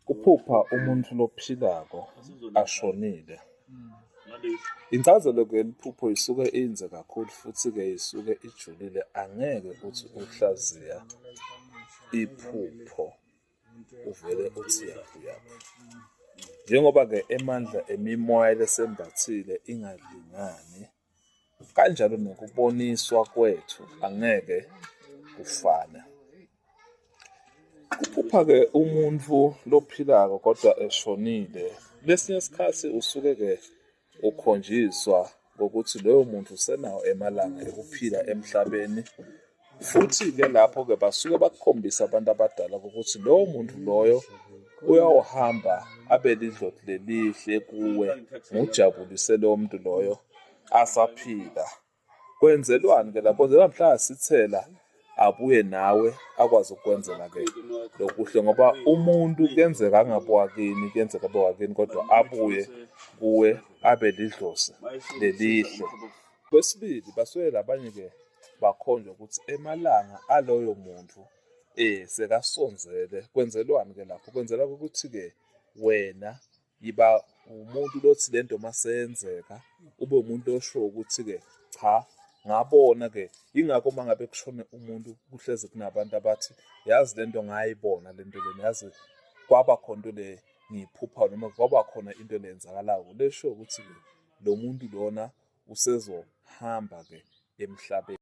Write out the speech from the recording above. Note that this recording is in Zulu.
Kuphupha umuntu lophilako ashonile. Incazelo-ke liphupho isuke inze kakhulu futhi-ke isuke ijulile. Angeke uthi uhlaziya iphupho uvele uthi yaphu. Njengoba-ke emandla emimoya lesembathile ingalingani, kanjalo nokuboniswa kwethu angeke kufane. Kuphupha-ke umuntu lophilako kodwa eshonile. Lesinye isikhathi usuke-ke ukhonjiswa ngokuthi loyo muntu usenawo emalanga ekuphila emhlabeni. Futhi-ke lapho-ke basuke bakukhombisa abantu abadala ukuthi lowo muntu loyo uyawuhamba abe lidloti lelihle kuwe, ngujabulise lowo muntu loyo asaphila. Kwenzelwani-ke lapho? Kwenzelwa mhla sithela abuye nawe akwazi ukukwenzela-ke lokuhle, ngoba umuntu kuyenzeka angabe wakini, kuyenzeka abe wakini, kodwa abuye kuwe abe lidlozi lelihle. Kwesibili, basuke labanye-ke bakhonjwa ukuthi emalanga aloyo muntu sekasonzele. Kwenzelwani-ke lapho? Kwenzelwa ukuthi-ke wena yiba umuntu lothi lento maseyenzeka, ube umuntu osho ukuthi-ke cha, ngabona-ke. Yingakho uma ngabe kushone umuntu kuhlezi kunabantu abathi yazi lento ngayibona, lento lena yazi kwaba khona into le ngiyiphuphayo, noma kwaba khona into le yenzakalayo. Lesho ukuthi-ke lo muntu lona usezohamba-ke emhlabeni.